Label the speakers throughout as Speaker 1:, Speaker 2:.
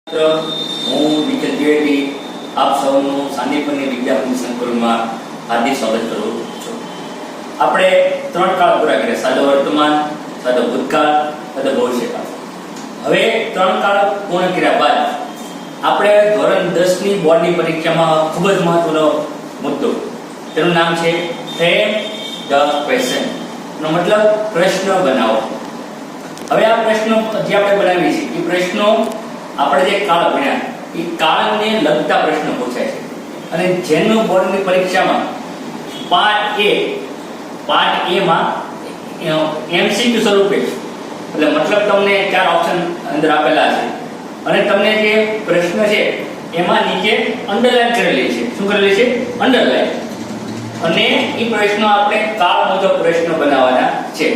Speaker 1: હું નિખિલ દ્વિવેદી આપ સૌનું સાંદીપની વિદ્યાપીઠ સંકુલમાં હાર્દિક સ્વાગત કરું છું. આપણે ત્રણ કાળ પૂરા કર્યા: સાદો વર્તમાન, સાદો ભૂતકાળ, સાદો ભવિષ્યકાળ. હવે ત્રણ કાળ પૂર્ણ કર્યા બાદ આપણે ધોરણ 10 ની બોર્ડની પરીક્ષામાં ખૂબ જ મહત્વનો મુદ્દો, તેનું નામ છે ફ્રેમ ધ ક્વેશ્ચન. નો મતલબ પ્રશ્ન બનાવો. હવે આ પ્રશ્નો જે આપણે બનાવીએ છીએ એ પ્રશ્નો આપણે જે કાળ ભણ્યા એ કાળને લગતા પ્રશ્નો પૂછાય છે. અને જેનો બોર્ડની પરીક્ષામાં પાર્ટ એ માં એમસીક્યુ સ્વરૂપે, એટલે મતલબ તમને 4 ઓપ્શન અંદર આપેલા છે અને તમને જે પ્રશ્ન છે એમાં નીચે અંડરલાઈન કરેલી છે. શું કરેલી છે? અંડરલાઈન. અને એ પ્રશ્નો આપણે કાળ મુજબ પ્રશ્નો બનાવવાના છે.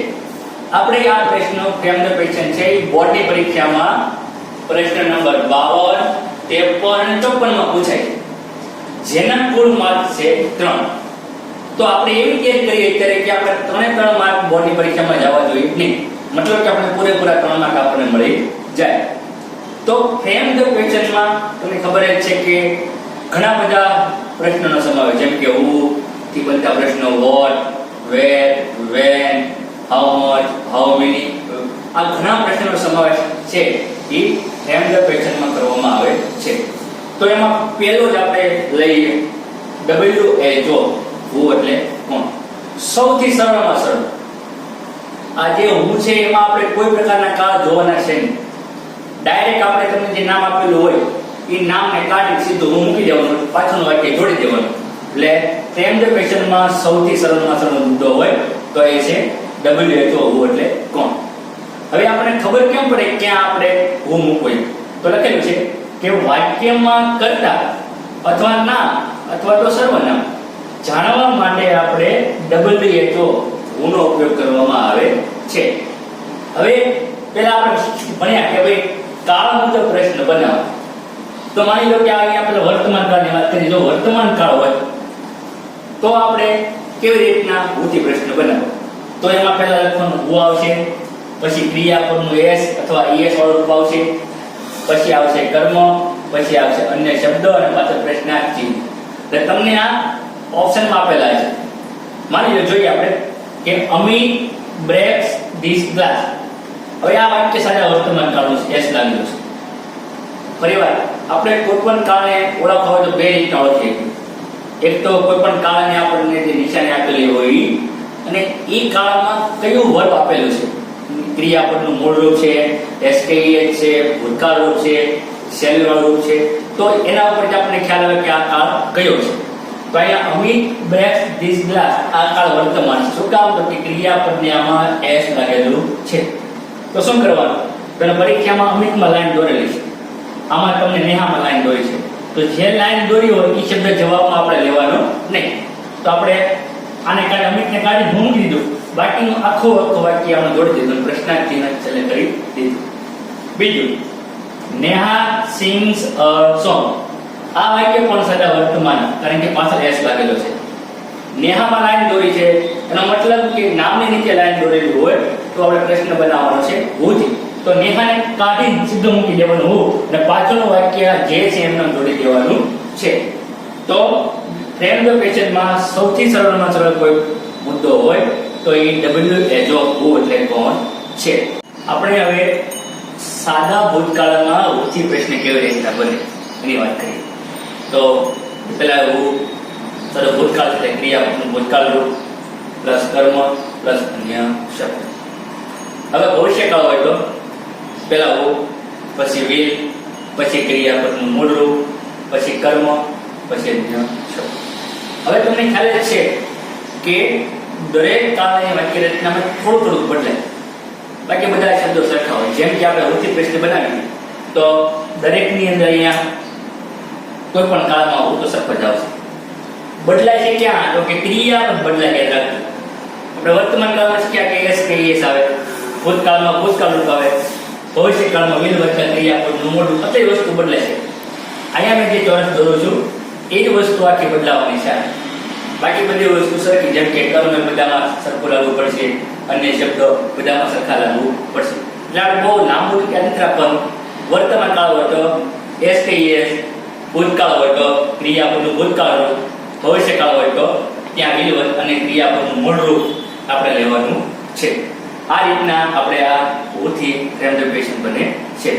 Speaker 1: આપણે આ પ્રશ્નો ફ્રેમ ધ ક્વેશ્ચન છે એ બોર્ડની પરીક્ષામાં પ્રશ્ન નંબર 52, 53 અને 54 માં પૂછાય છે, જેના કુલ માર્ક છે 3. તો આપણે એવી તૈયારી કરીએ અત્યારે કે આપણે 3 માર્ક બોર્ડની પરીક્ષામાં જવા જોઈએ નહીં, મતલબ કે આપણે પૂરેપૂરા 3 માર્ક આપણને મળી જાય. તો ફ્રેમ ધ ક્વેશ્ચનમાં તમને ખબર જ છે કે ઘણા બધા પ્રશ્નોનો સમાવેશ, જેમ કે હુ થી બનતા પ્રશ્નો, what, where, when, how much, how many, આ ઘણા પ્રશ્નોનો સમાવેશ છે એ ફ્રેમ ધ ક્વેશ્ચનમાં કરવામાં આવે છે. તો એમાં પહેલો જ આપણે લઈએ WHO, હુ એટલે કોણ. સૌથી સરળમાં સરળ આ જે હું છે એમાં આપણે કોઈ પ્રકારના કાળ જોવાના છે નહીં. ડાયરેક્ટ આપણે તમને જે નામ આપેલું હોય એ નામને કાઢી સીધું હું મૂકી દેવાનું, પાછળનું વાક્ય જોડી દેવાનું. એટલે ફ્રેમ ધ ક્વેશ્ચનમાં સૌથી સરળમાં સરળ મુદ્દો હોય તો એ છે WHO, હુ એટલે કોણ. હવે આપણને ખબર કેમ પડે ક્યાં આપણે હું મૂકવું? તો લખેલું છે કે વાક્યમાં કર્તા અથવા નામ અથવા તો સર્વનામ જાણવા માટે આપણે WHO, હુંનો ઉપયોગ કરવામાં આવે છે. હવે પહેલા આપણે ભણ્યા કે ભાઈ કાળ મુજબ પ્રશ્ન બનાવો. તો માની લો કે અહીંયા આપણે વર્તમાન કાળની વાત કરીએ. જો વર્તમાન કાળ હોય તો આપણે કેવી રીતના હુંથી પ્રશ્ન બનાવો? તો એમાં પહેલા લખવાનું હું આવશે, પછી ક્રિયાપદનું એસ અથવા ઈએસ વાળું રૂપ આવશે, પછી આવશે કર્મ, પછી આવશે અન્ય શબ્દ અને પાછળ પ્રશ્નાર્થ ચિહ્ન. એટલે તમને આ ઓપ્શનમાં આપેલા છે. માની લો જોઈએ આપણે કે અમિત બ્રેક્સ ધીસ ગ્લાસ. હવે આ વાક્ય સાદા વર્તમાન કાળનું એસ લાગેલું છે. ફરીવાર આપણે કોઈ પણ કાળને ઓળખવા હોય તો બે રીતના ઓળખીએ. એક તો કોઈ પણ કાળને આપણને જે નિશાની આપેલી હોય અને એ કાળમાં કયું વર્બ આપેલું છે. ક્રિયાપદનું મૂળ રૂપ છે, એસકેઈએચ છે, ભૂતકાળ રૂપ છે, શૈલીવાળું રૂપ છે. તો એના ઉપરથી આપણને ખ્યાલ આવે કે આ કાળ કયો છે. તો અહીંયા અમિત બ્રેક્સ ધીસ ગ્લાસ, આ કાળ વર્તમાન છે. શું કામ? તો કે ક્રિયાપદને આમાં એસ લાગેલું છે. તો શું કરવાનું? તો પરીક્ષામાં અમિતમાં લાઈન દોરેલી છે, આમાં તમને નેહામાં લાઈન દોરી છે. તો જે લાઈન દોરી હોય એ શબ્દ જવાબમાં આપણે લેવાનો નહીં. તો આપણે આને કાઢી અમિતને કાઢી હું મૂકી દીધું, બાકીનું આખું વાક્ય આપણે જોડી દીધું, પ્રશ્નાર્થ ચિહ્ન છેલ્લે કરી દીધું. બીજું, નેહા સિંગ્સ અ સોંગ. આ વાક્ય પણ સાદા વર્તમાન, કારણ કે પાછળ એસ લાગેલો છે. નેહામાં લાઈન દોરી છે એનો મતલબ કે નામની નીચે લાઈન દોરેલી હોય તો આપણે પ્રશ્ન બનાવવાનો છે હુંથી. તો નેહાને કાઢી સીધું મૂકી દેવાનું હું અને પાછળનું વાક્ય જે છે એમને જોડી દેવાનું છે. તો ફ્રેમ ધ ક્વેશ્ચનમાં સૌથી સરળમાં સરળ કોઈ મુદ્દો હોય તો એ WHO, હુ એટલે કોણ છે. આપણે હવે સાદા ભૂતકાળમાં હુંથી પ્રશ્ન કેવી રીતના બને એની વાત કરીએ. તો પહેલા હું સાદો ભૂતકાળ એટલે ક્રિયાપદનું ભૂતકાળ રૂપ પ્લસ કર્મ પ્લસ અન્ય શબ્દ. હવે ભવિષ્યકાળ હોય તો પહેલા હું, પછી વિલ, પછી ક્રિયાપદનું મૂળ રૂપ, પછી કર્મ, પછી અન્ય શબ્દ. હવે તમને ખ્યાલ જ છે કે દરેક કાળની વાક્ય રચનામાં થોડું બદલાય, બાકી બધા શબ્દો સરખા હોય. જેમ કે આપણે હુંથી પ્રશ્ન બનાવીએ તો દરેકની અંદર અહીંયા કોઈ પણ કાળમાં હું તો સરખો જ આવશે. બદલાય છે ક્યાં? તો કે ક્રિયાપદ બદલાય. યાદ રાખજો, આપણે વર્તમાન કાળમાં શીખ્યા કે એસ કે એસ આવે, ભૂતકાળમાં ભૂતકાળ રૂપ આવે, ભવિષ્યકાળમાં વિલ વત્તા ક્રિયાપદનું મૂળ રૂપ. બધી વસ્તુ બદલાય છે. અહીંયા મેં જે ચોરસ દોરું છું એ જ વસ્તુ આખી બદલાવાની છે. બાકી બધી વસ્તુ સરખી, જેમ કે કર્મ બધામાં સરખું લાગવું પડશે, અન્ય શબ્દો બધામાં સરખા લાગવું પડશે. એટલે આપણે બહુ લાંબુ યાદ નથી રાખવાનું. વર્તમાન કાળ હોય તો એસ કહીએ ભૂતકાળ હોય તો ક્રિયાપદનું ભૂતકાળ રૂપ, ભવિષ્યકાળ હોય તો ત્યાં વિલવત અને ક્રિયાપદનું મૂળ રૂપ આપણે લેવાનું છે. આ રીતના આપણે આ ઉથી ફ્રેમ ધ ક્વેશ્ચન બને છે.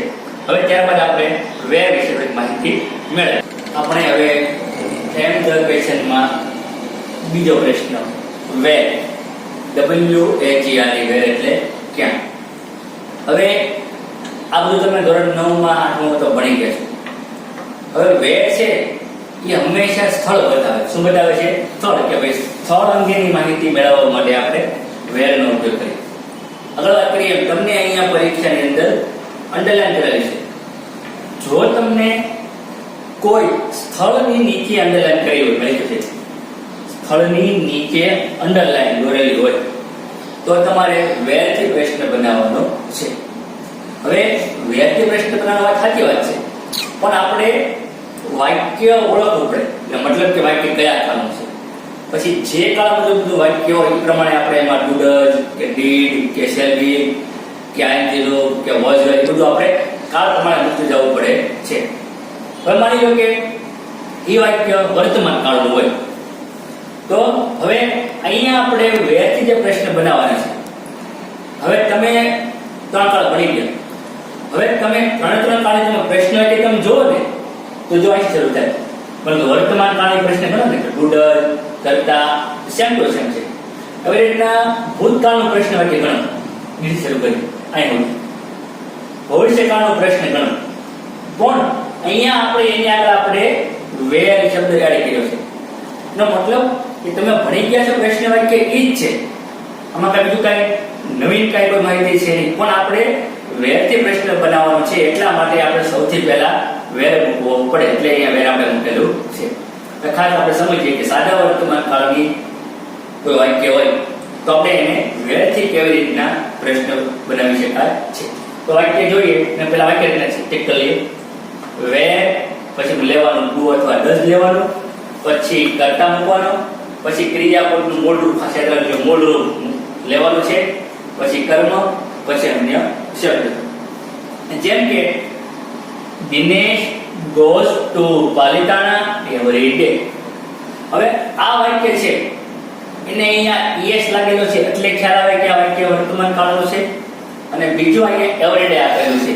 Speaker 1: હવે ત્યારબાદ આપણે વેર વિશે થોડી માહિતી મેળવીએ. આપણે હવે ફ્રેમ ધ ક્વેશ્ચનમાં બીજો પ્રશ્ન વેર, WHERE વેર એટલે ક્યાં. હવે આ બધું તમે ધોરણ 9 માં 8 માં તો ભણી ગયા છો. હવે વેર છે એ હંમેશા સ્થળ બતાવે. શું બતાવે છે? સ્થળ. કે ભાઈ સ્થળ અંગેની માહિતી મેળવવા માટે આપણે વેરનો ઉપયોગ કરીએ. આગળ વાત કરીએ, તમને અહીંયા પરીક્ષાની અંદર અંડરલાઈન કરેલી છે. જો તમને કોઈ સ્થળની નીચે અંડરલાઈન કરી હોય, મળી છે સ્થળની નીચે અંડરલાઈન દોરેલી હોય તો તમારે વેરથી પ્રશ્ન બનાવવાનો છે. હવે વેરથી પ્રશ્ન બનાવવાનો વાત સાચી વાત છે, પણ આપણે વાક્ય ઓળખવું પડે. એટલે મતલબ કે વાક્ય કયા કાળનું છે. પછી જે કાળમાં બધું વાક્ય હોય એ પ્રમાણે આપણે એમાં ડુ ડઝ કે ડીડ કે શેલ બી કે આઈએનજી કે વોઝ એ બધું આપણે કાળ પ્રમાણે મૂકતું જવું પડે છે. હવે માની લો કે એ વાક્ય વર્તમાન કાળનું હોય તો હવે અહીંયા આપણે વેરથી જે પ્રશ્ન બનાવવાના છે. હવે તમે 3 કાળ ભણી ગયા. હવે તમે 3 કાળનો પ્રશ્ન એટલે તમે જોવો ને તો જો અહીં શરૂ થાય. પરંતુ વર્તમાન કાળનો પ્રશ્ન ગણો ને કે ડુ ડઝ કરતા સેમ ટુ સેમ છે. હવે રીતના ભૂતકાળનો પ્રશ્ન વાક્ય ગણો બીજી શરૂ કરી અહીં ભવિષ્યકાળનો પ્રશ્ન ગણો. પણ અહીંયા આપણે એની આગળ આપણે વેર શબ્દ એડ કર્યો છે. એનો મતલબ કે તમે ભણી ગયા છો પ્રશ્ન વાક્ય ઈ જ છે. આમાં કઈ બીજું કઈ નવીન કઈ કોઈ માહિતી છે નહીં, પણ આપણે વેરથી પ્રશ્ન બનાવવાનો છે. એટલા માટે આપણે સૌથી પહેલા વેર મૂકવો પડે. એટલે અહીંયા વેર આપણે મૂકેલું છે. ખાસ આપણે સમજીએ કે સાદા વર્તમાન કાળની કોઈ વાક્ય હોય તો આપણે એને વેરથી કેવી રીતના પ્રશ્ન બનાવી શકાય છે. તો વાક્ય જોઈએ ને પેલા વાક્ય રીતના છે ટિક કરીએ. વેર પછી લેવાનું ડુ અથવા ડઝ લેવાનું, પછી કર્તા મૂકવાનો, પછી ક્રિયાપદનું મૂળ રૂપ ક્ષેત્ર મૂળ રૂપ લેવાનું છે, પછી કર્મ, પછી અન્ય શબ્દ. જેમ કે Dinesh goes to Palitana every day. હવે આ વાક્ય છે એને અહીંયા es લાગેલો છે એટલે ખ્યાલ આવે કે આ વાક્ય વર્તમાન કાળનું છે. અને બીજું અહીંયા every day આપેલું છે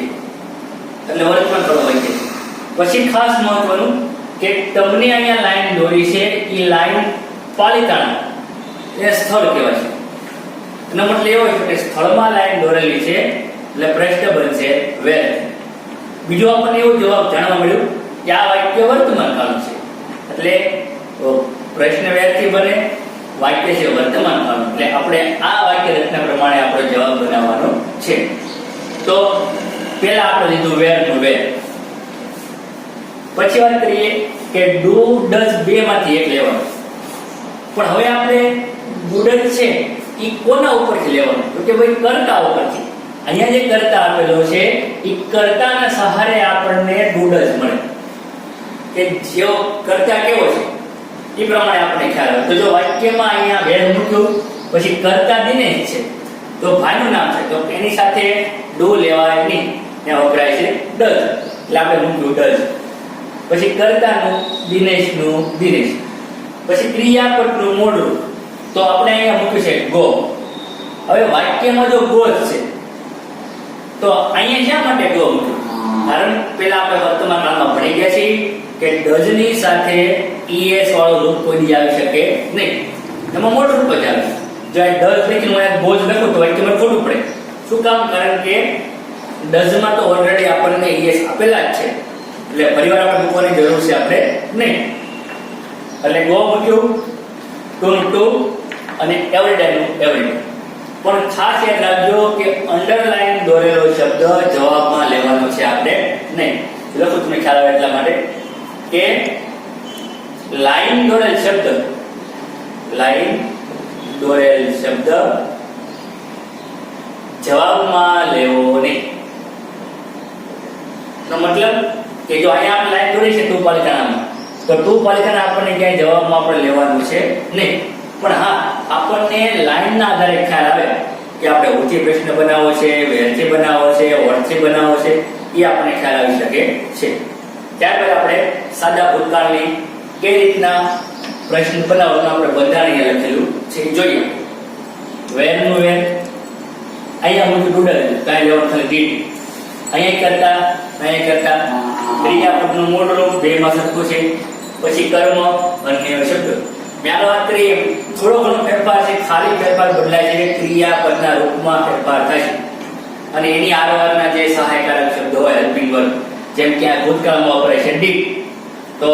Speaker 1: એટલે વર્તમાન કાળનું વાક્ય છે. પછી ખાસ મહત્વનું કે તમને અહીંયા લાઈન દોરી છે એ લાઈન પાલિતાણા એ સ્થળ કહેવાય છે. એનો મતલબ એવો છે કે સ્થળમાં લાઈન દોરેલી છે એટલે પ્રશ્ન બનશે વેર. બીજું આપણને એવું જવાબ જાણવા મળ્યું કે આ વાક્ય વર્તમાન કાળનું છે એટલે પ્રશ્ન વેરથી બને, વાક્ય છે વર્તમાન કાળનું. એટલે આપણે આ વાક્ય રચના પ્રમાણે આપણો જવાબ બનાવવાનો છે. તો પહેલા આપણે લીધું વેરનું વેર. પછી વાત કરીએ કે ડુ ડઝ બે માંથી એક લેવાનું. પણ હવે આપણે ડુ ડઝ છે એ કોના ઉપરથી લેવાનું? તો કે ભાઈ કર્તા ઉપરથી. અહીંયા જે કર્તા આપેલો છે એ કર્તાના સહારે આપણને ડુ ડઝ મળે. કે જેવો કર્તા કેવો છે એ પ્રમાણે આપણે ખ્યાલ આવે. તો જો વાક્યમાં અહીંયા વેર મૂક્યું પછી કર્તા દિનેશ છે તો ભાઈનું નામ છે તો એની સાથે ડુ લેવાય નહીં, ત્યાં વપરાય છે ડઝ. એટલે આપણે મૂક્યું ડઝ. પછી કર્તાનું દિનેશનું દિનેશ. પછી ક્રિયાપદનું મૂળ રૂપ તો આપણે અહીંયા મૂક્યું છે ગો. હવે વાક્યમાં જો ગો છે તો અહીંયા શા માટે ગો મૂક્યું? કારણ પેલા આપણે વર્તમાન કાળમાં ભણી ગયા છીએ કે ડઝ ની સાથે es વાળો રૂપ કોઈ દી આવી શકે નહીં. એમાં મોટું રૂપ જ આવે. જો આ ડઝ લખીને હું ગોજ લખું તો વાક્યમાં ખોટું પડે. શું કામ? કારણ કે ડઝ માં તો ઓલરેડી આપણને es આપેલા જ છે એટલે ફરીવાર આપણે મૂકવાની જરૂર છે આપણે નહીં. એટલે ગો મૂક્યું, ટુ ટુ અને એવરીડે નું એવરીડે. પણ ખાસ યાદ રાખજો કે અંડરલાઈન દોરેલો શબ્દ જવાબમાં લેવાનો છે આપણે નહીં. લખું તમને ખ્યાલ આવે એટલા માટે કે લાઈન દોરેલ શબ્દ જવાબમાં લેવો નહીં. નો મતલબ કે જો અહીંયા આપણે લાઈન દોરી છે ટુ પાલિતાણામાં તો ટુ પાલિતાણા આપણને ક્યાંય જવાબમાં આપણે લેવાનું છે નહીં. પણ હા આપણને લાઈનના આધારે ખ્યાલ આવે કે આપણે ઉથી પ્રશ્ન બનાવવો છે, વેરથી બનાવવો છે, વર્ડથી બનાવવો છે, એ આપણને ખ્યાલ આવી શકે છે. ત્યારબાદ આપણે સાદા ભૂતકાળની કઈ રીતના પ્રશ્ન બનાવવાનું આપણે બંધારણીય લખેલું છે એ જોઈએ. વેરનું વેર, અહીંયા મોટું ડૂડલ કાંઈ લેવાનું ખાલી ડીડ, અહીંયા કરતા ક્રિયાપદનું મૂળ રૂપ બેમાં સરખું છે. પછી કર્મ અન્ય શબ્દ. મેં આ વાત કરી એમ થોડો ઘણો ફેરફાર છે, ખાલી ફેરફાર બદલાય છે, ક્રિયાપદના રૂપમાં ફેરફાર થાય છે અને એની આરવારના જે સહાયકારક શબ્દો હોય હેલ્પિંગ વર્બ, જેમ કે આ ભૂતકાળમાં વપરાય છે ડીડ, તો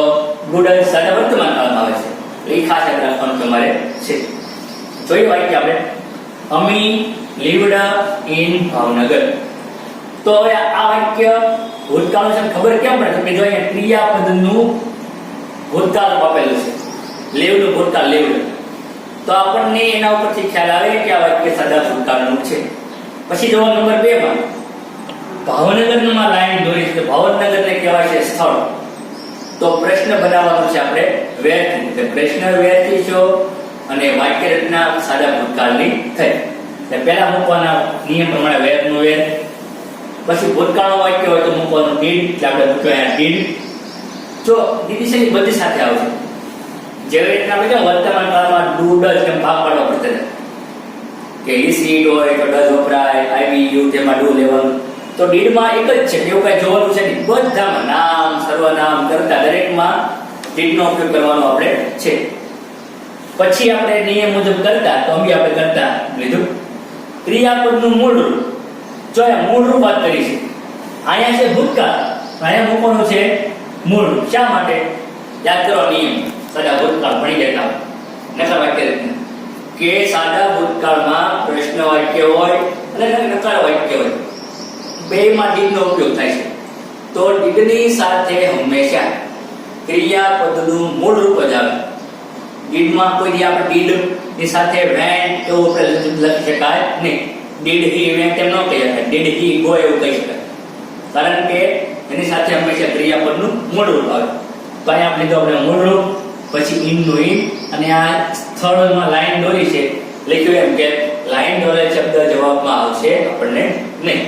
Speaker 1: ડૂડલ સાદા વર્તમાન કાળમાં આવે છે. એ ખાસ યાદ રાખવાનું તમારે છે. જોઈએ વાક્ય આપણે, અમી લીવડ ઇન ભાવનગર. તો હવે આ વાક્ય ભૂતકાળ છે ખબર કેમ પડે? તો કે જો અહીંયા ક્રિયાપદનું ભૂતકાળ આપેલું છે, લીવડ ભૂતકાળ લીવડ, તો આપણને એના ઉપરથી ખ્યાલ આવે કે આ વાક્ય સાદા ભૂતકાળનું છે. પછી જો નંબર 2 માં ભાવનગરમાં લાઈન દોરી છે. ભાવનગરને કહેવાય છે સ્થળ. તો પ્રશ્ન બનાવવાનો છે આપણે વેરથી. એટલે પ્રશ્ન વેરથી છો અને વાક્ય રચના સાદા ભૂતકાળની થઈ. એટલે પહેલા મૂકવાના નિયમ પ્રમાણે વેરનું વેર, પછી ભૂતકાળનું વાક્ય હોય તો મૂકવાનું ડીડ, એટલે આપણે મૂક્યું ડીડ. જો ડીડી બધી સાથે આવશે. જેવી રીતના આપણે વર્તમાન કાળમાં ડૂડલ કેમ ભાગ પાડવા પડતા હતા કે ઈસ ઈટ હોય તો ડઝ વપરાય, આઈવી યુ તેમાં ડુ લેવાનું. તો ડીડમાં એક જ છે, એવું કઈ જોવાનું છે નહીં. બધામાં નામ, સર્વનામ, કર્તા દરેકમાં ડીડનો ઉપયોગ કરવાનો આપણે છે. પછી આપણે નિયમ મુજબ કરતા, તો અમે આપણે કરતા લીધું. ક્રિયાપદનું મૂળ રૂપ, જો આ મૂળ રૂપ વાત કરી છે. અહીંયા છે ભૂતકાળ, અહીંયા મૂકવાનું છે મૂળ રૂપ. શા માટે? યાદ કરો નિયમ. સાદા ભૂતકાળ ભણી જતા નકાર વાક્ય રચના કે સાદા ભૂતકાળમાં પ્રશ્ન વાક્ય હોય અને નકાર વાક્ય હોય, બેમાં ડીડનો ઉપયોગ થાય છે. તો ડીડની સાથે હંમેશા ક્રિયાપદનું મૂળ રૂપ જ આવે. ડીડમાં કોઈ દી આપણે ડીડની સાથે વેન્ટ એવું આપણે લખી શકાય નહીં. ડીડ હી વેન્ટ એમ ન કહી શકાય. ડીડ હી ગો એવું કહી શકાય, કારણ કે એની સાથે હંમેશા ક્રિયાપદનું મૂળ રૂપ આવે. તો અહીંયા આપણે લીધું આપણે મૂળ રૂપ, પછી ઇનનું ઇન, અને આ સ્થળમાં લાઈન દોરી છે, લખ્યું એમ કે લાઈન દોરેલ શબ્દ જવાબમાં આવશે આપણને નહીં.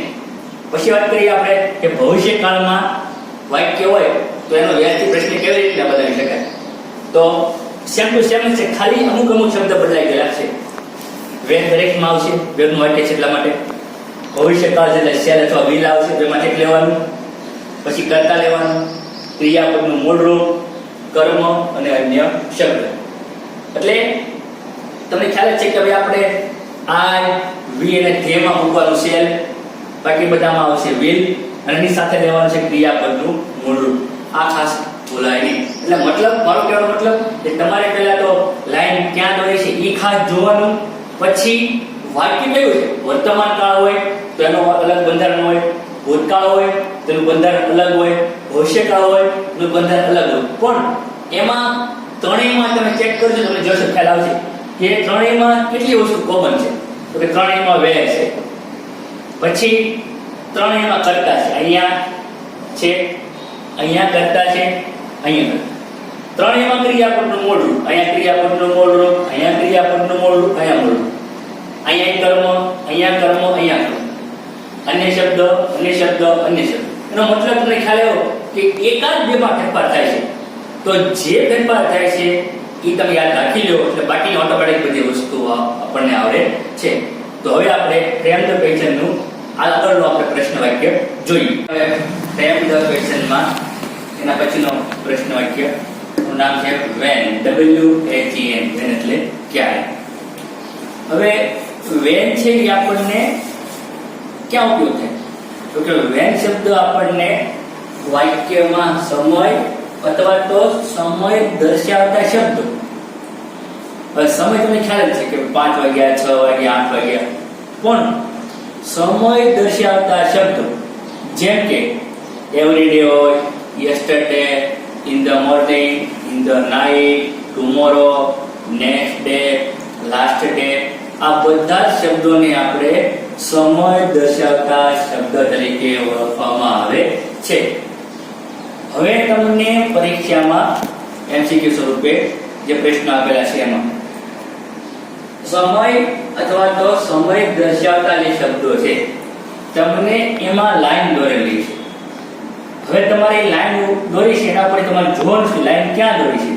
Speaker 1: પછી વાત કરીએ આપણે કે ભવિષ્ય કાળમાં વાક્ય હોય તો એનો વ્યાજથી પ્રશ્ન કેવી રીતે બદલાવી શકાય. તો સેમ ટુ સેમ છે, ખાલી અમુક શબ્દ બદલાઈ ગયેલા છે. વેન દરેકમાં આવશે, વેનનું વાક્ય છે એટલા માટે. ભવિષ્ય કાળ એટલે શેલ અથવા વિલ આવશે, તો એમાંથી લેવાનું. પછી કર્તા લેવાનું, ક્રિયાપદનું મૂળ રૂપ, કર્મ અને અન્ય શબ્દ. એટલે તમને ખ્યાલ છે કે હવે આપણે આઈ, વી અને ધેયમાં મૂકવાનું શેલ, બાકી બધામાં આવશે વિલ, અને એની સાથે લેવાનું છે ક્રિયાપદનું મૂળ રૂપ. આ ખાસ ભૂલાય નહીં. એટલે મતલબ મારો કહેવાનો મતલબ કે તમારે પહેલા તો લાઈન ક્યાં દોરી છે એ ખાસ જોવાનું. પછી વાક્ય કયું છે? વર્તમાન કાળ હોય તો એનો અલગ બંધારણ હોય, ભૂતકાળ હોય તેનું બંધારણ અલગ હોય, ભવિષ્યકાળ હોય તેનું બંધારણ અલગ હોય. પણ એમાં ત્રણેયમાં તમે ચેક કરજો, તમને જોશો ખ્યાલ આવશે કે ત્રણેયમાં કેટલી વસ્તુ કોમન છે. તો કે ત્રણેયમાં વેર છે, પછી ત્રણેયમાં કર્તા છે. અહીંયા છે, અહીંયા કર્તા છે, અહીંયા કર્તા. ત્રણેયમાં ક્રિયાપદનું મૂળ રૂપ, અહીંયા ક્રિયાપદનું મૂળ રૂપ, અહીંયા ક્રિયાપદનું મૂળ રૂપ, અહીંયા મૂળ રૂપ. અહીંયા કર્મ, અહીંયા કર્મ, અહીંયા કર્મ. અન્ય શબ્દ, અન્ય શબ્દ, અન્ય શબ્દ. એનો મતલબ તમને ખ્યાલ આવ્યો કે એકાદ બેમાં ફેરફાર થાય છે. તો જે ફેરફાર થાય છે એ તમે યાદ રાખી લો, એટલે બાકીની ઓટોમેટિક બધી વસ્તુઓ આપણને આવડે છે. તો હવે આપણે ફ્રેમ ધ ક્વેશ્ચનનું આગળનો આપણે પ્રશ્ન વાક્ય જોઈએ. હવે ફ્રેમ ધ ક્વેશ્ચનમાં એના પછીનો પ્રશ્ન વાક્ય નું નામ છે વેન, WHEN, વેન એટલે ક્યારે. હવે વેન છે એ આપણને ક્યાં ઉપયોગ થાય? તો કે વેન શબ્દ આપણને વાક્યમાં સમય અથવા તો સમય દર્શાવતા શબ્દો. હવે સમય તમને ખ્યાલ જ છે કે 5 વાગ્યા, 6 વાગ્યા, 8 વાગ્યા, પણ સમય દર્શાવતા શબ્દો જેમ કે એવરી ડે હોય, yesterday, in the morning, in the night, tomorrow, next day, last day, આ બધા શબ્દોને આપણે સમય દર્શાવતા શબ્દ તરીકે ઓળખવામાં આવે છે. હવે તમને પરીક્ષામાં MCQ સ્વરૂપે જે પ્રશ્ન આપેલા છે એમાં સમય અથવા તો સમય દર્શાવતા જે શબ્દો છે તમને એમાં લાઈન દોરેલી છે. હવે તમારી લાઈન દોરી છે એના પર તમારે જોવાનું છે લાઈન ક્યાં દોરી છે.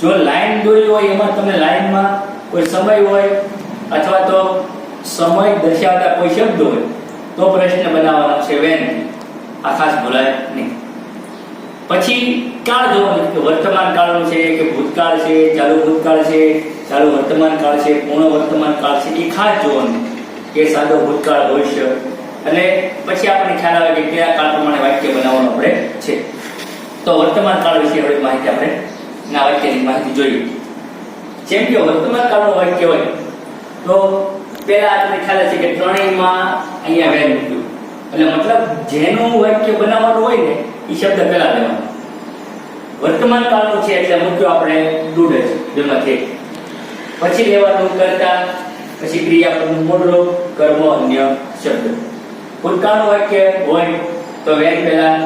Speaker 1: જો લાઈન દોરી હોય એમાં તમને લાઈનમાં કોઈ સમય હોય અથવા તો સમય દર્શાવતા કોઈ શબ્દ હોય તો પ્રશ્ન બનાવવાનો છે વેન. આ ખાસ ભૂલાય નહીં. પછી કાળ જોવાનું કે વર્તમાન કાળનું છે કે ભૂતકાળ છે, ચાલુ ભૂતકાળ છે, ચાલુ વર્તમાન કાળ છે, પૂર્ણ વર્તમાન કાળ છે, એ ખાસ જોવાનું કે સાદો ભૂતકાળ ભવિષ્ય. અને પછી આપણને ખ્યાલ આવે કે કયા કાળ પ્રમાણે વાક્ય બનાવવાનું આપણે છે. તો વર્તમાન કાળ વિશે હવે માહિતી આપણે ના વાક્યની માહિતી જોઈએ. જેમ કે વર્તમાન કાળનું વાક્ય હોય તો પહેલા આપણને ખ્યાલ છે કે ત્રણેયમાં અહીંયા વેન મૂક્યું. એટલે મતલબ જેનું વાક્ય બનાવવાનું હોય ને એ શબ્દ પહેલા લેવાનો. વર્તમાન કાળનું છે એટલે મૂક્યો આપણે ડુડ જ જેમાં છે. પછી લેવાનું કરતા, પછી ક્રિયાપદનું મૂળરૂપ, કર્મ, અન્ય શબ્દ. ભૂતકાળનું વાક્ય હોય તો વેન પહેલા,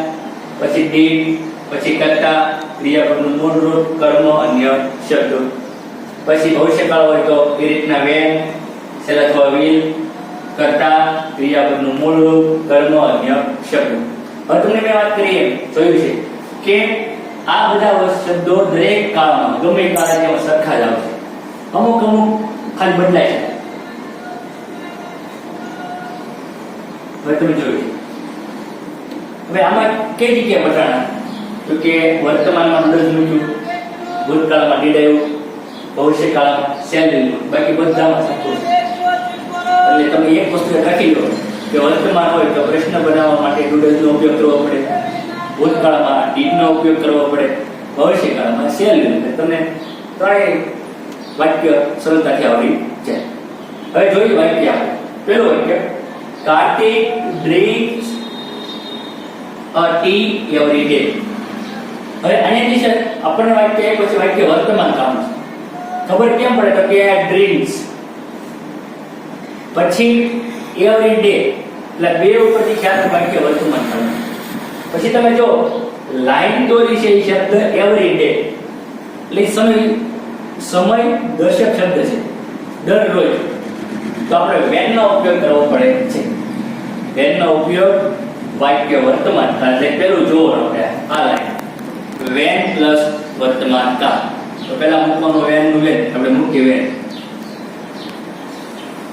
Speaker 1: પછી ડીડ, પછી કરતા, ક્રિયાપદનું મૂળરૂપ, કર્મ, અન્ય શબ્દ. પછી ભવિષ્યકાળ હોય તો એ રીતના વેન સેલ અથવા વિલ, કરતા, ક્રિયાપદનું મૂળરૂપ, કર્મ, અન્ય શબ્દ. હવે તમને મેં વાત કરી એમ જોયું છે કે આ બધા શબ્દો દરેક કાળમાં ગમે કાળે જેમાં સરખા જ આવશે. અમુક ખાલી બદલાય છે. હવે તમે જોયું. હવે આમાં કઈ જગ્યાએ બતાણા તો કે વર્તમાનમાં ડઝ મૂક્યું, ભૂતકાળમાં ડીડ આવ્યું, ભવિષ્યકાળમાં સેલ લીધું, બાકી બધામાં સાચું છે. એટલે તમે એક વસ્તુ રાખી લો કે વર્તમાન હોય તો પ્રશ્ન બનાવવા માટે ડૂડઝનો ઉપયોગ કરવો પડે, ભૂતકાળમાં ડીડનો ઉપયોગ કરવો પડે, ભવિષ્યકાળમાં સેલ લીધું. તમને ત્રણેય વાક્ય સરળતાથી આવડી જાય. હવે જોઈએ વાક્ય આપણે. પહેલું વાક્ય કાર્તિક ડ્રિંક્સ અ ટી એવરી ડે. હવે આની છે આપણને વાક્ય એક પછી વાક્ય વર્તમાન કાળ છે. ખબર કેમ પડે તો કે ડ્રિંક્સ પછી એવરી ડે એટલે બે ઉપરથી ખ્યાલ વાક્ય વર્તમાન કાળ. પછી તમે જો લાઈન દોરી છે એ શબ્દ એવરી ડે એટલે સમય દર્શક શબ્દ છે, દરરોજ. તો આપણે વેન નો ઉપયોગ કરવો પડે છે. વેન નો ઉપયોગ વાક્ય વર્તમાન કાળ એટલે પેલું જોવો આપણે આ લાઈન વેન પ્લસ વર્તમાન કાળ. તો પહેલા મૂકવાનું વેન નું વેન, આપણે મૂકી વેન.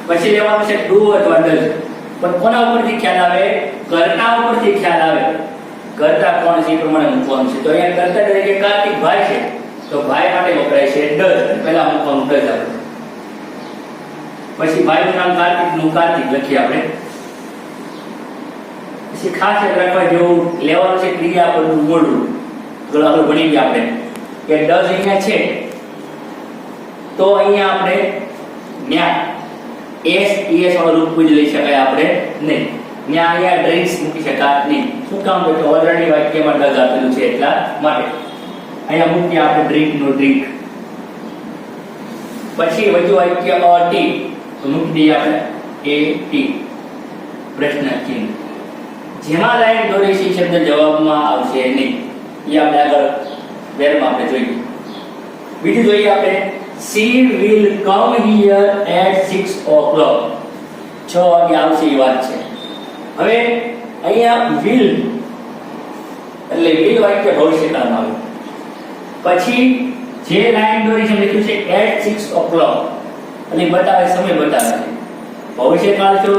Speaker 1: પછી લેવાનું છે ડુ અથવા ડઝ. પણ કોના ઉપરથી ખ્યાલ આવે? કર્તા ઉપરથી ખ્યાલ આવે. કર્તા કોણ છે એ પ્રમાણે મૂકવાનું છે. તો અહીંયા કર્તા તરીકે કાર્તિક ભાઈ છે તો ભાઈ માટે વપરાય છે ડઝ. પહેલા મૂકવાનું ડઝ આપણે. પછી ભાઈનું નામ કાર્તિકનું કાર્તિક લખીએ આપણે. પછી ખાસ રાખવા જેવું લેવાનું છે ક્રિયાપદનું મૂળરૂપ. આપણે ભણી ગયા આપણે કે ડઝ અહીંયા છે તો અહીંયા આપણે ન્યા એસ વાળું રૂપ કોઈ લઈ શકાય આપણે નહીં. ન્યા અહીંયા ડ્રિંક્સ મૂકી શકાય નહીં. શું કામ? તો ઓલરેડી વાક્યમાં ડઝ આપેલું છે એટલા માટે અહીંયા મૂકીએ આપણે ડ્રિંક નો ડ્રિંક. પછી વધુ વાક્ય અ ટી તો મૂકી દઈએ આપણે એ ટી પ્રશ્ન ચિહ્ન. જેમાં લાઈન દોરી છે શબ્દ જવાબમાં આવશે નહીં. એ આપણે આગળ વેરમાં આપણે જોઈએ. બીજું જોઈએ આપણે she will come here at 6 o'clock. 6 વાગે આવશે એ વાત છે. હવે અહીંયા will એટલે will વાક્ય ભવિષ્યકાળમાં આવે. પછી જે લાઈન દોરી છે લખ્યું છે at 6 o'clock અને બતાવે સમય બતાવે છે. ભવિષ્યકાળ તો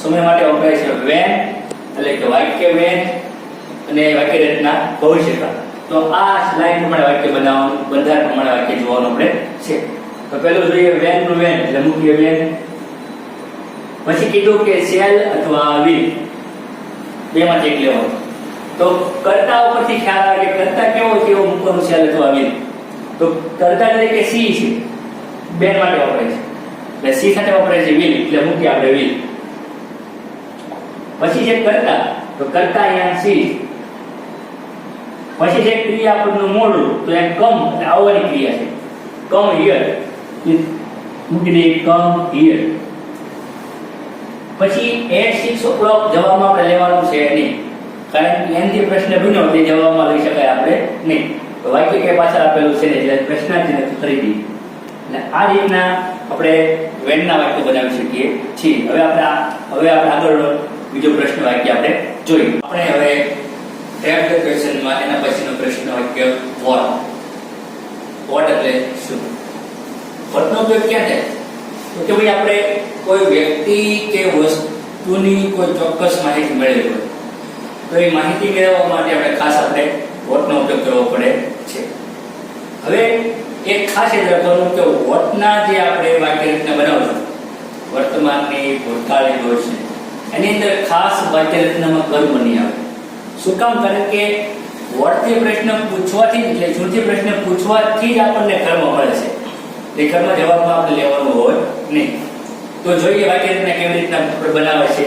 Speaker 1: સમય માટે વપરાય છે when એટલે કે વાક્ય when અને વાક્ય રચના ભવિષ્યકાળ. તો આ લાઈન પ્રમાણે વાક્ય બનાવવાનું, બંધારણ પ્રમાણે વાક્ય જોવાનું આપણે છે. તો પહેલું જોઈએ when નું when એટલે મૂકીએ when. પછી કીધું કે shall અથવા will બેમાંથી એક લેવાનું. તો કર્તા ઉપરથી ખ્યાલ આવે કે કર્તા કેવો છે એવું મૂકવાનું shall અથવા will. તો કર્તા તરીકે સી છે, બેન માટે વપરાય છે એટલે સી સાથે વપરાય છે will એટલે મૂકીએ આપણે will. પછી છે કર્તા તો કર્તા અહીંયા સી. પછી જે ક્રિયાપદનું મૂળરૂપ તો એ કમ એટલે આવવાની ક્રિયા છે. કમ હિયર મૂકી દઈએ કમ હિયર. પછી at 6 o'clock જવાબમાં આપણે લેવાનું છે નહીં, કારણ કે એનથી પ્રશ્ન બન્યો તે જવાબમાં લઈ શકાય આપણે નહીં. તો વાક્ય કે પાછળ આપેલું છે એટલે પ્રશ્નાર્થી નથી કરી દી. એટલે આ રીતના આપણે વેનના વાક્ય બનાવી શકીએ છીએ. હવે આપણે આગળ બીજો પ્રશ્ન વાક્ય આપણે જોઈએ. આપણે હવે ટેમ્પ ક્વેશ્ચનમાં એના પછીનો પ્રશ્ન વાક્ય વોટ. વોટ એટલે શું? વોટનો ઉપયોગ ક્યાં થાય? તો કે ભાઈ આપણે કોઈ વ્યક્તિ કે વસ્તુની કોઈ ચોક્કસ માહિતી મેળવી હોય તો એ માહિતી મેળવવા માટે આપણે ખાસ વોટનો ઉપયોગ કરવો પડે છે. હવે એક ખાસ યાદ રાખવાનું કે વોટના જે આપણે વાક્ય રચના બનાવશું વર્તમાનની, ભૂતકાળની હોય છે એની અંદર ખાસ વાક્ય રચનામાં કર્મ નહીં આવે. શું કામ? કારણ કે વોટથી પ્રશ્ન પૂછવાથી એટલે શુંથી પ્રશ્ન પૂછવાથી જ આપણને કર્મ મળે છે. એ કર્મ જવાબમાં આપણે લેવાનું હોય નહીં. તો જોઈએ વાક્ય રચના કેવી રીતના બનાવે છે.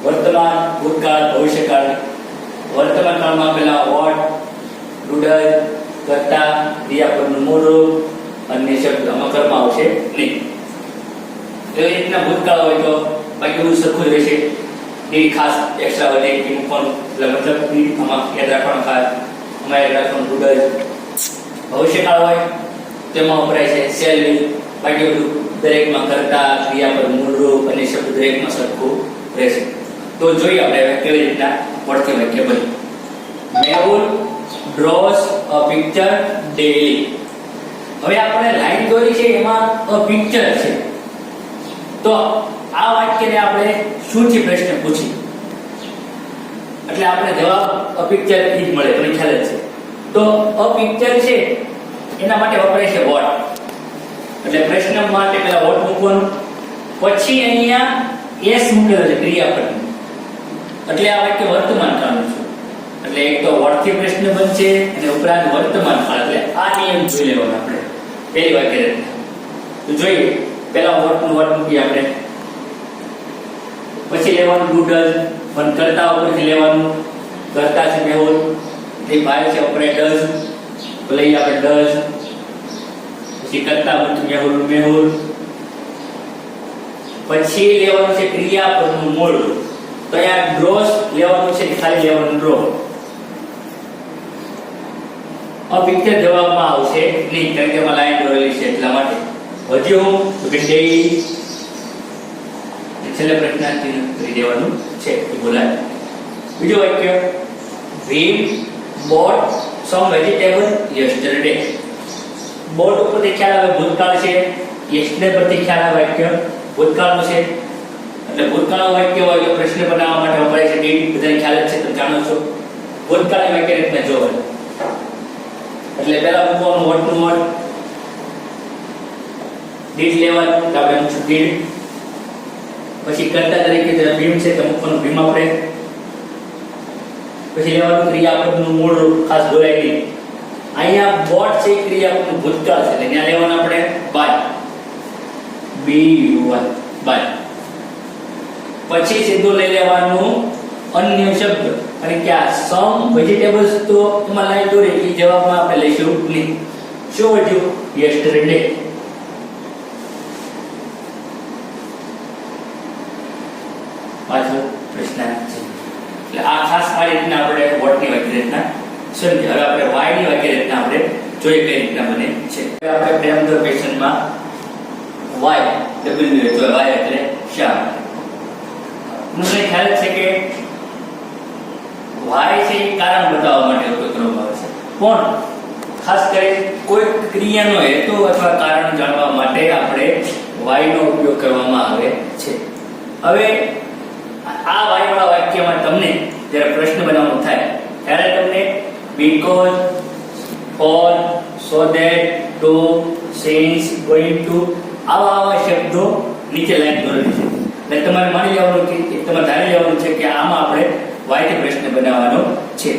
Speaker 1: વર્તમાન, ભૂતકાળ, ભવિષ્યકાળ. વર્તમાન કાળમાં પેલા વોટ, ડુડલ, કર્તા, ક્રિયાપદનું મૂળ રૂપ, અન્ય શબ્દ આમાં કર્મ આવશે નહીં. એવી રીતના ભૂતકાળ હોય તો બાકી બધું સરખું જ રહેશે. ડી ખાસ એક્સ્ટ્રા વધે કે પણ મતલબ ડી આમાં યાદ રાખવાનું ખાસ આમાં યાદ રાખવાનું ડુડલ. ભવિષ્યકાળ હોય તેમાં વપરાય છે શેલ વિલ. બાકી બધું દરેકમાં કર્તા, ક્રિયાપદ, મૂળ રૂપ અને શબ્દ દરેકમાં સરખું રહેશે. તો જોઈએ આપણે કેવી રીતના વોટથી વાક્ય બને. Mehul draws a picture daily. હવે આપણે લાઈન દોરી છે એમાં a picture છે. તો આ વાક્યને આપણે શુંથી પ્રશ્ન પૂછી એટલે આપણે જવાબ a picture થી જ મળે. મને ખ્યાલ જ છે. તો a picture છે એના માટે વપરાય છે what. એટલે પ્રશ્ન માટે પહેલા what મૂકવાનું, પછી અહીંયા s મૂકેલો છે ક્રિયાપદ. એટલે આ વાક્ય વર્તમાન કાળનું છે. એટલે એક તો what થી પ્રશ્ન બનશે અને ઉપરાંત વર્તમાન કાળ. એટલે આ નિયમ જોઈ લેવાનો આપણે પહેલી વાક્ય રચના. તો જોઈએ પહેલા what નું what મૂકી આપણે, પછી લેવાનું ડુડલ, પણ કર્તા ઉપરથી લેવાનું. કર્તા છે મેહુલ, એ ભાઈ છે આપણે ડઝ, તો લઈએ આપણે ડઝ. પછી કર્તા બનતું મેહુલ, મેહુલ. પછી લેવાનું છે ક્રિયાપદનું મૂળ. તો અહીંયા ડ્રોસ લેવાનું છે, ખાલી લેવાનું ડ્રો. આ પિક્ચર જવાબમાં આવશે નહીં કારણ કે એમાં લાઈન દોરેલી છે એટલા માટે. હજી હું તો કે ડેલી છેલ્લે પ્રશ્નાર્થી કરી દેવાનું છે એ બોલાય. બીજું વાક્ય we bought some vegetable yesterday. Boat ઉપરથી ખ્યાલ આવે ભૂતકાળ છે, yesterday પરથી ખ્યાલ આવે વાક્ય ભૂતકાળનું છે. એટલે ભૂતકાળનું વાક્ય હોય તો પ્રશ્ન બનાવવા માટે વપરાય છે ડીડ. બધાને ખ્યાલ જ છે, તમે જાણો છો. ભૂતકાળની વાક્ય રીતના જોવાનું એટલે પહેલા મૂકવાનું વોટ નું વોટ, ડીડ લેવાનું તો આપણે મૂકશું ડીડ. પછી કર્તા તરીકે જે ભીમ છે તો મૂકવાનું ભીમ આપણે. પછી લેવાનું ક્રિયાપદનું મૂળ રૂપ, ખાસ બોલાય નહીં. અહીંયા બોટ છે ક્રિયાપદનું ભૂતકાળ છે એટલે ત્યાં લેવાનું આપણે બાય, B-U-Y બાય. પછી સીધું લઈ લેવાનું અન્ય શબ્દ. અને કે આ સમ વેજીટેબલ્સ તો એમાં લાઈન દોરી એટલે જવાબમાં આપણે લઈશું નહીં. શું વધ્યું? યસ્ટરડે. પાછો પ્રશ્ન છે. એટલે આ ખાસ આ રીતના આપણે વોટની વાક્ય રચના સમજી. હવે આપણે વાય ની વાક્ય રચના આપણે જોઈએ કઈ રીતના બને છે. હવે આપણે પ્રેમદર ક્વેશ્ચનમાં વાય ડબલ્યુ તો વાય એટલે શા. મને ખ્યાલ છે કે વાય છે એ કારણ બતાવવા માટે ઉપયોગ કરવામાં આવે છે. પણ ખાસ કરીને કોઈ ક્રિયાનો હેતુ અથવા કારણ જાણવા માટે આપણે વાય નો ઉપયોગ કરવામાં આવે છે. હવે આ વાય વાળા વાક્યમાં તમને જ્યારે પ્રશ્ન બનાવવાનો થાય ત્યારે તમને because, for, so that, to, since, going to આવા શબ્દો નીચે લાઈન દોરેલી છે. એટલે તમારે માની લેવાનું કે તમારે ધારી લેવાનું છે કે આમાં આપણે વાયથી પ્રશ્ન બનાવવાનો છે.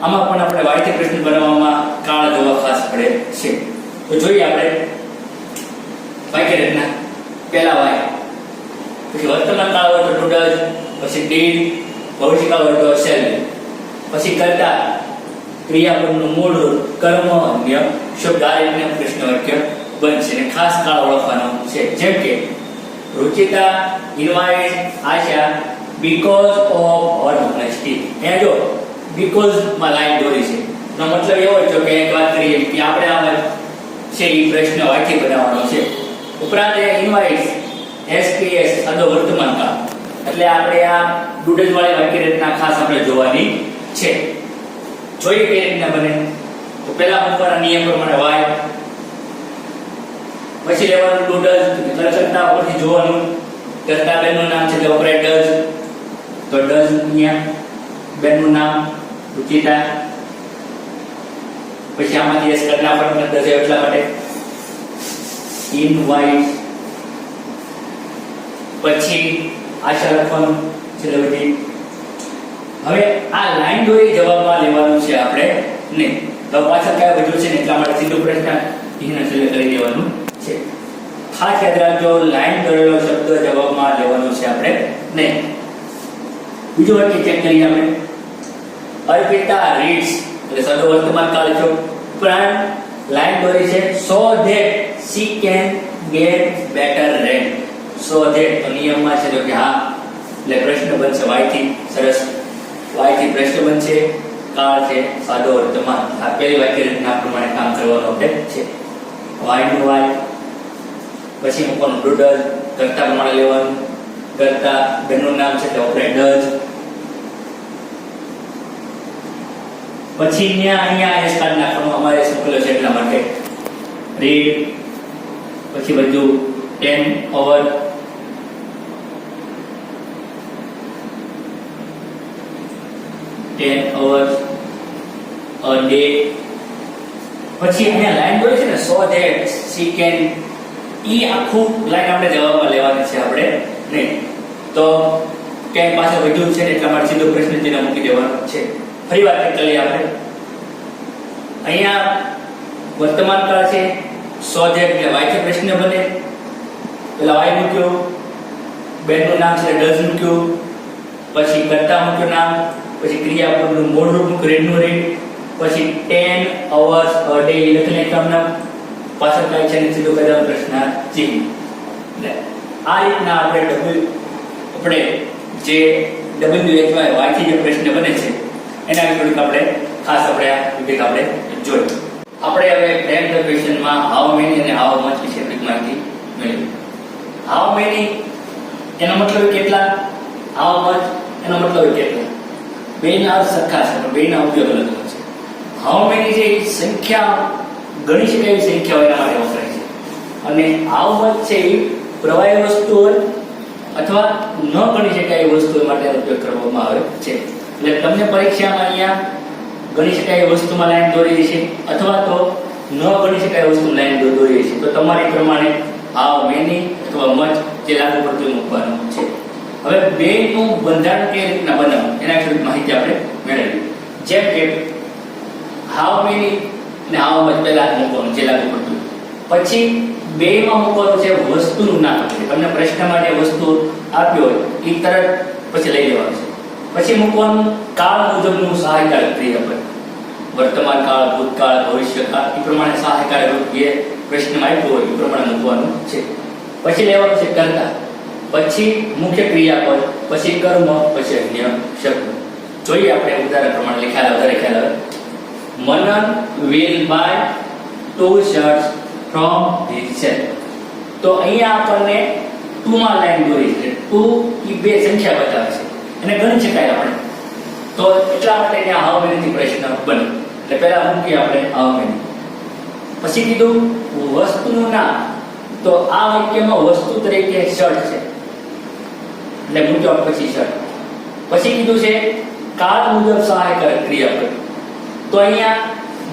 Speaker 1: આમાં પણ આપણે વાયથી પ્રશ્ન બનાવવામાં કાળ જોવા ખાસ પડે છે. તો જોઈએ આપણે વાક્ય રચના. પહેલા વાય, પછી વર્તમાન કાળ હોય તો ડુડલ, પછી ડીડ, ભવિષ્યકાળ હોય તો શેલ, પછી કર્તા, ક્રિયાપદનું મૂળ રૂપ, કર્મ, અન્ય શબ્દ. આ રીતના પ્રશ્ન વાક્ય બનશે અને ખાસ કાળ ઓળખવાનો છે. જેમ કે Ruchita invite Asha because of her honesty. અહીંયા જો because માં લાઈન દોરી છે. એનો મતલબ એવો છે કે એક વાત કરીએ કે આપણે આ છે એ પ્રશ્ન વાક્ય બનાવવાનો છે. ઉપરાંત ઇન્વાઇટ SPS સાદો વર્તમાન કાળ એટલે આપણે આ ડુડલ વાળી વાક્ય રચના ખાસ આપણે જોવાની છે. જોઈએ કઈ રીતના બને. તો પહેલા મૂકવાના નિયમ પ્રમાણે વાય, પછી લેવાનું ટુ ડઝ, કરતા ઉપરથી જોવાનું. કરતા બેનનું નામ છે એટલે વપરાય ડઝ, તો ડઝ અહીંયા બેનનું નામ રુચિતા. પછી આમાંથી એસ કરના પર ડઝ એટલા માટે ઇનવાઇટ. પછી આશા લખવાનું છે બધી. હવે આ લાઈન દોરી જવાબમાં લેવાનું છે આપણે નહીં. તો પાછળ કયા વધ્યું છે ને એટલા માટે સીધો પ્રશ્ન એને છેલ્લે કરી દેવાનું છે. ખાસ યાદ રાખજો, લાઈન દોરેલો શબ્દ જવાબમાં લેવાનો છે આપણે નહીં. બીજું વાક્ય ચેક કરીએ આપણે. અર્પિતા રીડ્સ એટલે સદો વર્તમાન કાળ છે, પણ લાઈન દોરી છે so that she can get better rank. so that તો નિયમમાં છે જો કે હા એટલે પ્રશ્ન બનશે y થી. સરસ, y થી પ્રશ્ન બનશે. કાળ છે સાદો વર્તમાન. આ પહેલી વાક્ય રચના પ્રમાણે કામ કરવાનું આપણે છે. y નું y, પછી મૂકવાનું ડઝ, કરતા પ્રમાણે લેવાનું. કરતા બેનનું નામ છે એટલે આપણે ડઝ. પછી અહીંયા એસ કાર્ડ નાખવાનું, અમારે એસ મોકલ્યો છે એટલા માટે રીડ. પછી બધું 10 ઓવર, a day. પછી અહીંયા લાઈન દોરી છે ને so that she can, ઈ આખું લાઈન આપણે જવાબમાં લેવાની છે આપણે નહીં. તો ક્યાંય પાછળ વધ્યું છે ને એટલા માટે સીધો પ્રશ્ન ચિહ્ન મૂકી દેવાનો છે. ફરી વાર કરી લઈએ આપણે. અહીંયા વર્તમાન કાળ છે so that એટલે y થી પ્રશ્ન બને. પેલા y મૂક્યો, બેનનું નામ છે ડઝ મૂક્યું, પછી કરતા મૂક્યું નામ, પછી ક્રિયાપદનું મૂળ રૂપ રેડનું રેડ, પછી 10 hours a day લખીને કામના પાછળ કાંઈ છે ને સીધું કરેલ પ્રશ્ન ચિહ્ન. એટલે આ રીતના આપણે જે WHY થી જે પ્રશ્ન બને છે એના વિશે આપણે ખાસ આપણે આ વિગત આપણે જોઈ. આપણે હવે ફ્રેમ ધ ક્વેશ્ચનમાં હાઉ મેની અને હાઉ મચ વિશે માહિતી મેળવી. હાઉ મેની એનો મતલબ કેટલા, હાઉ મચ એનો મતલબ કેટલા. બેના અર્થ સરખા છે પણ બેના ઉપયોગ અલગ અલગ છે. હાઉ મેની જે સંખ્યા ગણી શકાય એવી સંખ્યા એના માટે વપરાય છે, અને હાઉ મચ છે એ પ્રવાહી વસ્તુ હોય અથવા ન ગણી શકાય એવી વસ્તુ માટે ઉપયોગ કરવામાં આવે છે. એટલે તમને પરીક્ષામાં અહીંયા ગણી શકાય એવી વસ્તુમાં લાઈન દોરી છે અથવા તો ન ગણી શકાય એવી વસ્તુમાં લાઈન દોરી છે, તો તમારી પ્રમાણે હાઉ મેની અથવા મચ જે લાગુ પડતું મૂકવાનું છે. હવે બેનું બંધારણ કેવી રીતના બનાવવું એના વિશે માહિતી આપણે મેળવી. જેમ કે હાઉ મેની અને હાઉ મચ પહેલા મૂકવાનું જે લાગુ પડતું, પછી બેમાં મૂકવાનું છે વસ્તુનું નામ. તમને પ્રશ્નમાં જે વસ્તુ આપ્યો હોય એ તરત પછી લઈ લેવાનું છે. પછી મૂકવાનું કાળ મુજબનું સહાયકારક ક્રિયાપદ, વર્તમાન કાળ, ભૂતકાળ, ભવિષ્યકાળ એ પ્રમાણે સહાયકારક જે પ્રશ્નમાં આપ્યો હોય એ પ્રમાણે મૂકવાનું છે. પછી લેવાનું છે કર્તા, પછી મુખ્ય ક્રિયાપદ, પછી કર્મ, પછી અન્ય શબ્દ. જોઈએ આપણે ઉદાહરણ પ્રમાણે લખ્યા વધારે ખ્યાલ આવે. મનન will buy 2 shirts from this shop. તો અહીંયા આપણને 2 માં લાઈન દોરી છે. 2 એ બે સંખ્યા બતાવે છે એને ગણી શકાય આપણે, તો એટલા માટે અહીંયા હાઉ મેની થી પ્રશ્ન બને. એટલે પહેલા મૂકીએ આપણે હાઉ મેની. પછી કીધું વસ્તુનું નામ, તો આ વાક્યમાં વસ્તુ તરીકે શર્ટ છે એટલે મૂક્યો પછી શર્ટ. પછી કીધું છે કાળ મુજબ સહાયકારક ક્રિયાપદ, તો અહીંયા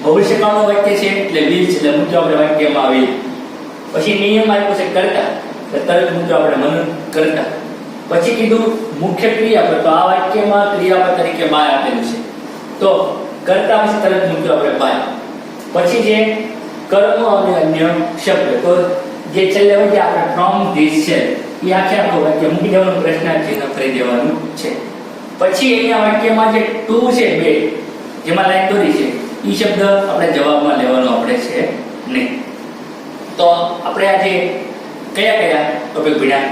Speaker 1: ભવિષ્યકાળનું વાક્ય છે એટલે will છે એટલે મૂક્યો આપણે વાક્યમાં will. પછી નિયમ આપ્યો છે કર્તા એટલે તરત મૂક્યો આપણે મનન કર્તા. પછી કીધું મુખ્ય ક્રિયાપદ, તો આ વાક્યમાં ક્રિયાપદ તરીકે બાય આપેલું છે તો કર્તા પછી તરત મૂક્યો આપણે બાય. પછી જે કર્મ અને અન્ય શબ્દ, તો જે છેલ્લે હોય આપણે from this છે એ આખે આખું વાક્ય મૂકી દેવાનું, પ્રશ્નાર્થ ચિહ્ન કરી દેવાનું છે. પછી અહીંયા વાક્યમાં જે ટુ છે બે જેમાં લાઈન દોરી છે એ શબ્દ આપણે જવાબમાં લેવાનો આપણે છે નહીં. તો આપણે આજે કયા કયા ટોપિક ભણ્યા,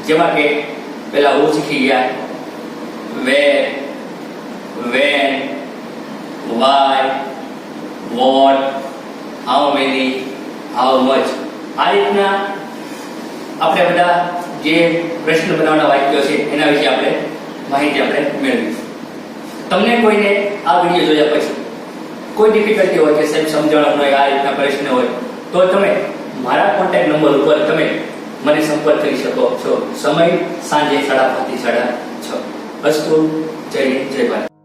Speaker 1: જેમાં કે પેલા હું શીખી ગયા where, when, why, what, how many, how much. આ રીતના આપણે બધા જે પ્રશ્ન બનાવવાના વાક્યો છે એના વિશે આપણે માહિતી આપણે મેળવી. તમને કોઈને આ વિડીયો જોયા પછી કોઈ ડિફિકલ્ટી હોય કે સાહેબ સમજણ હોય, આ રીતના પ્રશ્ન હોય, તો તમે મારા કોન્ટેક્ટ નંબર ઉપર તમે મને સંપર્ક કરી શકો છો. સમય સાંજે 5:30 થી 6:30. અસ્તુ. જય હિન્દ, જય ભારત.